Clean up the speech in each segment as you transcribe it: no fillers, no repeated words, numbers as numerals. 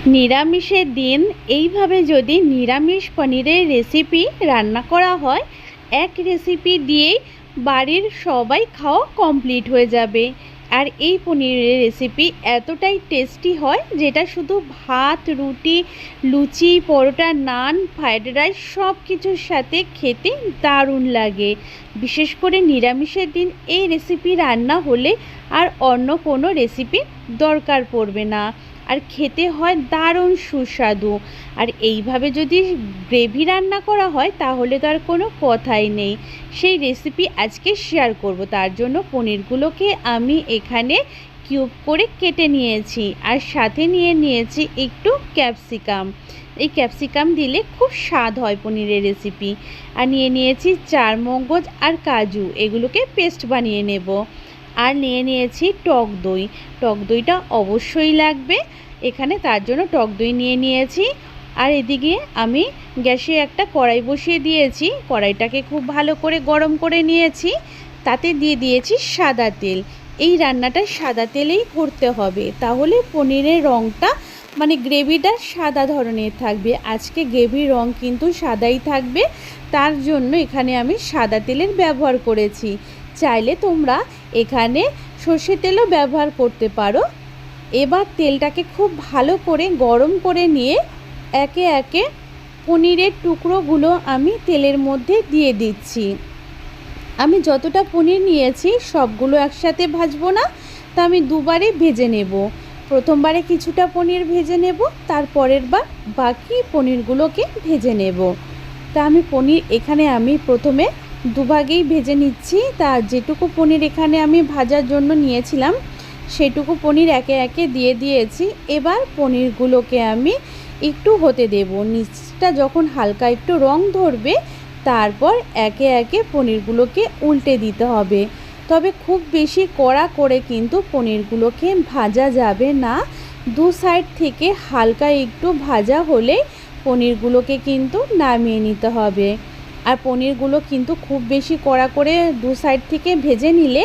নিরামিষের দিন এইভাবে যদি নিরামিষ পনিরের রেসিপি রান্না করা হয়, এক রেসিপি দিয়েই বাড়ির সবাই খাওয়া কমপ্লিট হয়ে যাবে। আর এই পনিরের রেসিপি এতটাই টেস্টি হয় যেটা শুধু ভাত, রুটি, লুচি, পরোটা, নান, ফ্রায়েড রাইস সব কিছুর সাথে খেতে দারুণ লাগে। বিশেষ করে নিরামিষের দিন এই রেসিপি রান্না হলে আর অন্য কোনো রেসিপির দরকার পড়বে না। আর খেতে হয় দারুণ সুস্বাদু। আর এইভাবে যদি গ্রেভি রান্না করা হয় তাহলে তো আর কোনো কথাই নেই। সেই রেসিপি আজকে শেয়ার করব। তার জন্য পনিরগুলোকে আমি এখানে কিউব করে কেটে নিয়েছি, আর সাথে নিয়েছি একটু ক্যাপসিকাম। এই ক্যাপসিকাম দিলে খুব স্বাদ হয় পনিরের রেসিপি। আর নিয়েছি চারমগজ আর কাজু, এগুলোকে পেস্ট বানিয়ে নেব। আর নিয়েছি টক দই। টক দইটা অবশ্যই লাগবে এখানে, তার জন্য টক দই নিয়েছি। আর এদিকে আমি গ্যাসে একটা কড়াই বসিয়ে দিয়েছি। কড়াইটাকে খুব ভালো করে গরম করে নিয়েছি। তাতে দিয়েছি সাদা তেল। এই রান্নাটা সাদা তেলেই করতে হবে, তাহলে পনিরের রঙটা গ্রেভিটা সাদা ধরনের থাকবে। আজকে গ্রেভির রঙ কিন্তু সাদাই থাকবে, তার জন্য এখানে আমি সাদা তেলের ব্যবহার করেছি। চাইলে তোমরা এখানে সর্ষের তেলও ব্যবহার করতে পারো। এবার তেলটাকে খুব ভালো করে গরম করে নিয়ে একে একে পনিরের টুকরোগুলো আমি তেলের মধ্যে দিয়ে দিচ্ছি। আমি যতটা পনির নিয়েছি সবগুলো একসাথে ভাজবো না, তা আমি দুবারে ভেজে নেব। প্রথমবারে কিছুটা পনির ভেজে নেব, তারপরের বার বাকি পনিরগুলোকে ভেজে নেব। তা আমি পনির এখানে আমি প্রথমে দুভাগেই ভেজে নিচ্ছি। তা যেটুকু পনির এখানে আমি ভাজার জন্য নিয়েছিলাম সেটুকু পনির একে একে দিয়ে দিয়েছি। এবার পনিরগুলোকে আমি একটু হতে দেব। নিচটা যখন হালকা একটু রং ধরবে তারপর একে একে পনিরগুলোকে উল্টে দিতে হবে। তবে খুব বেশি কড়া করে কিন্তু পনিরগুলোকে ভাজা যাবে না। দু সাইড থেকে হালকা একটু ভাজা হলে পনিরগুলোকে কিন্তু নামিয়ে নিতে হবে। আর পনিরগুলো কিন্তু খুব বেশি কড়া করে দু সাইড থেকে ভেজে নিলে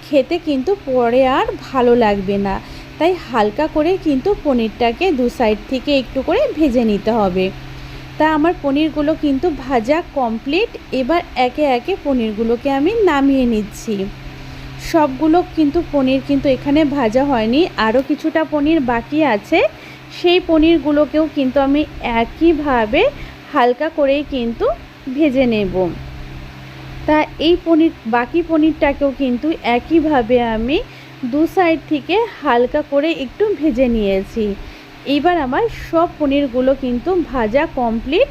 খেতে কিন্তু পরে আর ভালো লাগবে না। তাই হালকা করে কিন্তু পনিরটাকে দু সাইড থেকে একটু করে ভেজে নিতে হবে। তা আমার পনিরগুলো কিন্তু ভাজা কমপ্লিট। এবার একে একে পনিরগুলোকে আমি নামিয়ে নিচ্ছি। সবগুলো কিন্তু পনির কিন্তু এখানে ভাজা হয়নি, আরও কিছুটা পনির বাকি আছে। সেই পনিরগুলোকেও কিন্তু আমি একইভাবে হালকা করেই কিন্তু ভেজে নেব। তা এই বাকি পনিরটাকেও কিন্তু একইভাবে আমি দু সাইড থেকে হালকা করে একটু ভেজে নিয়েছি। এবার আমার সব পনিরগুলো কিন্তু ভাজা কমপ্লিট।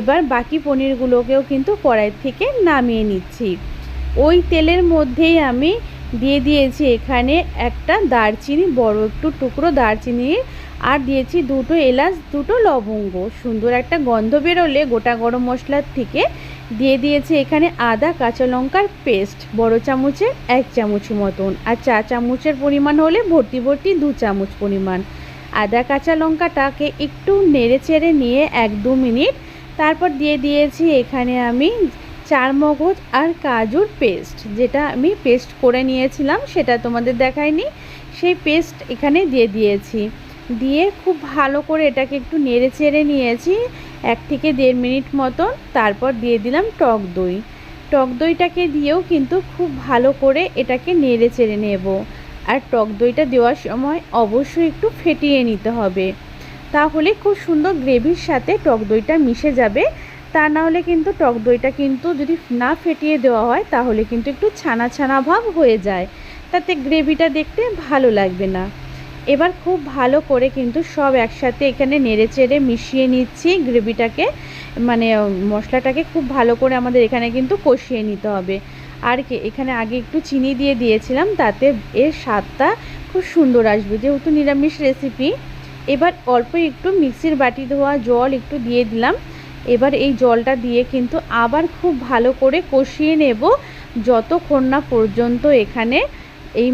এবার বাকি পনিরগুলোকেও কিন্তু কড়াই থেকে নামিয়ে নিচ্ছি। ওই তেলের মধ্যেই আমি দিয়েছি এখানে একটা দারচিনি, বড় একটু টুকরো দারচিনি, আর দিয়েছি দুটো এলাচ, দুটো লবঙ্গ। সুন্দর একটা গন্ধ বেরোলে গোটা গরম মশলার থেকে দিয়েছি এখানে আদা কাঁচা লঙ্কার পেস্ট, বড় চামচের 1 চামচ মতন। আর 4 চামচের পরিমাণ হলে ভর্তি 2 চামচ পরিমাণ। আদা কাঁচা লঙ্কাটাকে একটু নেড়ে চেড়ে নিয়ে 1-2 মিনিট তারপর দিয়েছি এখানে আমি চারমগজ আর কাজুর পেস্ট, যেটা আমি পেস্ট করে নিয়েছিলাম সেটা তোমাদের দেখাইনি। সেই পেস্ট এখানে দিয়েছি। দিয়ে খুব ভালো করে এটাকে একটু নেড়ে চেড়ে নিয়েছি 1 থেকে 1.5 মিনিট মতন। তারপর দিয়ে দিলাম টক দই। টক দইটাকে দিয়েও কিন্তু খুব ভালো করে এটাকে নেড়ে চেড়ে নেব। আর টক দইটা দেওয়ার সময় অবশ্যই একটু ফেটিয়ে নিতে হবে, তাহলে খুব সুন্দর গ্রেভির সাথে টক দইটা মিশে যাবে। তা না হলে কিন্তু টক দইটা কিন্তু যদি না ফেটিয়ে দেওয়া হয় তাহলে কিন্তু একটু ছানা ছানা ভাব হয়ে যায়, তাতে গ্রেভিটা দেখতে ভালো লাগবে না। এবার খুব ভালো করে কিন্তু সব একসাথে এখানে নেড়ে চেড়ে মিশিয়ে নিচ্ছি গ্রেভিটাকে, মশলাটাকে খুব ভালো করে আমাদের এখানে কিন্তু কষিয়ে নিতে হবে। আর এখানে আগে একটু চিনি দিয়েছিলাম, তাতে এর স্বাদটা খুব সুন্দর আসবে যেহেতু নিরামিষ রেসিপি। এবার অল্প একটু মিক্সির বাটি ধোয়া জল একটু দিয়ে দিলাম। এবার এই জলটা দিয়ে কিন্তু আবার খুব ভালো করে কষিয়ে নেব যতক্ষণ না পর্যন্ত এখানে এই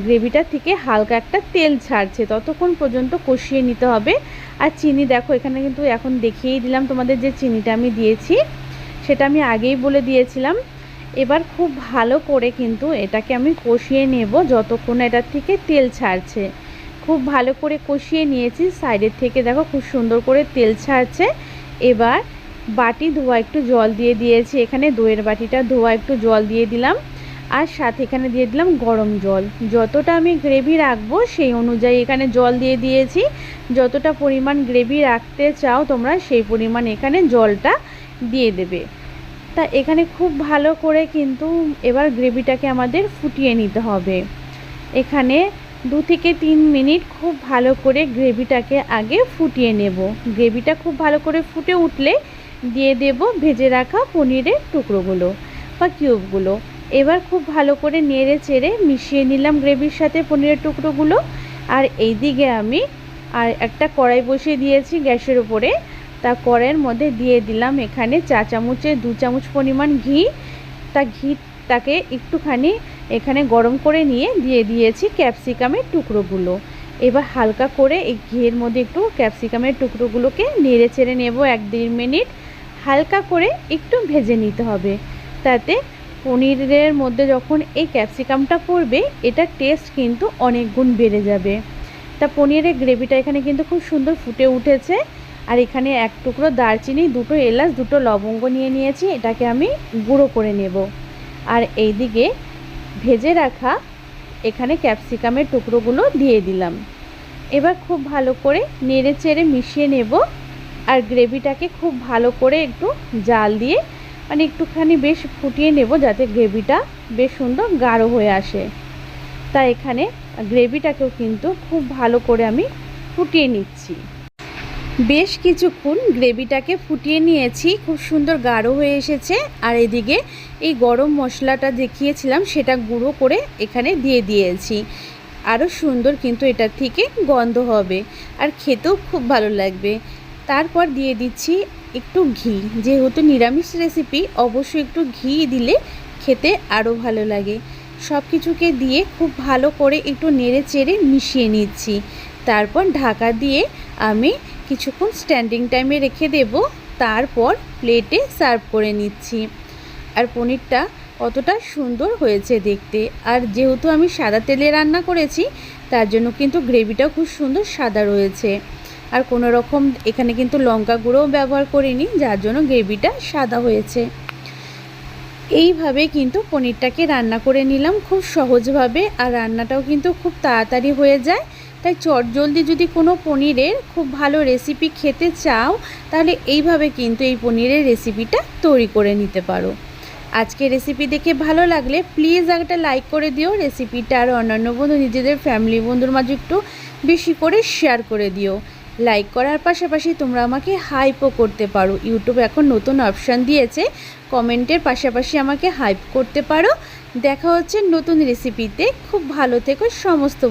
গ্রেভিটা থেকে হালকা একটা তেল ছাড়ছে, ততক্ষণ পর্যন্ত কষিয়ে নিতে হবে। আর চিনি দেখো এখানে কিন্তু এখন দেখিয়েই দিলাম তোমাদের, যে চিনিটা আমি দিয়েছি সেটা আমি আগেই বলে দিয়েছিলাম। এবার খুব ভালো করে কিন্তু এটাকে আমি কষিয়ে নেব যতক্ষণ এটার থেকে তেল ছাড়ছে। খুব ভালো করে কষিয়ে নিয়েছি। সাইডের থেকে দেখো খুব সুন্দর করে তেল ছাড়ছে। এবার বাটি ধোয়া একটু জল দিয়ে দিয়েছি, এখানে দইয়ের বাটিটা ধোয়া একটু জল দিয়ে দিলাম, আর সাথে এখানে দিয়ে দিলাম গরম জল। যতটা আমি গ্রেভি রাখবো সেই অনুযায়ী এখানে জল দিয়ে দিয়েছি। যতটা পরিমাণ গ্রেভি রাখতে চাও তোমরা সেই পরিমাণ এখানে জলটা দিয়ে দেবে। তা এখানে খুব ভালো করে কিন্তু এবার গ্রেভিটাকে আমাদের ফুটিয়ে নিতে হবে। এখানে 2 থেকে 3 মিনিট খুব ভালো করে গ্রেভিটাকে আগে ফুটিয়ে নেব। গ্রেভিটা খুব ভালো করে ফুটে উঠলে দিয়ে দেব ভেজে রাখা পনিরের টুকরোগুলো বা কিউবগুলো। এবার খুব ভালো করে নেড়ে চেড়ে মিশিয়ে নিলাম গ্রেভির সাথে পনিরের টুকরোগুলো। আর এই দিকে আমি আর একটা কড়াই বসিয়ে দিয়েছি গ্যাসের উপরে। তা কড়াইয়ের মধ্যে দিয়ে দিলাম এখানে 4 চামচে 2 চামচ পরিমাণ ঘি। তা ঘিটাকে একটুখানি এখানে গরম করে নিয়ে দিয়ে দিয়েছি ক্যাপসিকামের টুকরোগুলো। এবার হালকা করে এই ঘিয়ের মধ্যে একটু ক্যাপসিকামের টুকরোগুলোকে নেড়ে চেড়ে নেব 1-1.5 মিনিট। হালকা করে একটু ভেজে নিতে হবে, তাতে পনিরের মধ্যে যখন এই ক্যাপসিকামটা পড়বে এটার টেস্ট কিন্তু অনেক গুণ বেড়ে যাবে। তা পনিরের গ্রেভিটা এখানে কিন্তু খুব সুন্দর ফুটে উঠেছে। আর এখানে 1 টুকরো দারচিনি, 2টো এলাচ, 2টো লবঙ্গ নিয়ে নিয়েছি, এটাকে আমি গুঁড়ো করে নেব। আর এই দিকে ভেজে রাখা এখানে ক্যাপসিকামের টুকরোগুলো দিয়ে দিলাম। এবার খুব ভালো করে নেড়ে চেড়ে মিশিয়ে নেব। আর গ্রেভিটাকে খুব ভালো করে একটু জাল দিয়ে মানে একটুখানি বেশ ফুটিয়ে নেব, যাতে গ্রেভিটা বেশ সুন্দর গাঢ় হয়ে আসে। তা এখানে গ্রেভিটাকেও কিন্তু খুব ভালো করে আমি ফুটিয়ে নিচ্ছি। বেশ কিছুক্ষণ গ্রেভিটাকে ফুটিয়ে নিয়েছি, খুব সুন্দর গাঢ় হয়ে এসেছে। আর এদিকে এই গরম মশলাটা দেখিয়েছিলাম সেটা গুঁড়ো করে এখানে দিয়ে দিয়েছি। আরও সুন্দর কিন্তু এটার থেকে গন্ধ হবে আর খেতেও খুব ভালো লাগবে। তারপর দিয়ে দিচ্ছি একটু ঘি। যেহেতু নিরামিষ রেসিপি অবশ্যই একটু ঘি দিলে খেতে আরও ভালো লাগে। সব কিছুকে দিয়ে খুব ভালো করে একটু নেড়ে চেড়ে মিশিয়ে নিচ্ছি। তারপর ঢাকা দিয়ে আমি কিছুক্ষণ স্ট্যান্ডিং টাইমে রেখে দেব। তারপর প্লেটে সার্ভ করে নিচ্ছি। আর পনিরটা কতটা সুন্দর হয়েছে দেখতে। আর যেহেতু আমি সাদা তেলে রান্না করেছি তার জন্য কিন্তু গ্রেভিটাও খুব সুন্দর সাদা রয়েছে। আর কোনো রকম এখানে কিন্তু লঙ্কা গুঁড়োও ব্যবহার করিনি, যার জন্য গ্রেভিটা সাদা হয়েছে। এইভাবে কিন্তু পনিরটাকে রান্না করে নিলাম খুব সহজভাবে। আর রান্নাটাও কিন্তু খুব তাড়াতাড়ি হয়ে যায়। তাই চটজলদি যদি কোনো পনিরের খুব ভালো রেসিপি খেতে চাও তাহলে এইভাবে কিন্তু এই পনিরের রেসিপিটা তৈরি করে নিতে পারো। আজকে রেসিপি দেখে ভালো লাগলে প্লিজ একটা লাইক করে দিও। রেসিপিটা আর অন্যান্য বন্ধু নিজেদের ফ্যামিলি বন্ধুর মাঝে একটু বেশি করে শেয়ার করে দিও। লাইক করার পাশাপাশি তোমরা আমাকে হাইপও করতে পারো। ইউটিউব এখন নতুন অপশান দিয়েছে, কমেন্টের পাশাপাশি আমাকে হাইপ করতে পারো। দেখা হচ্ছে নতুন রেসিপিতে। খুব ভালো থেকো সমস্ত।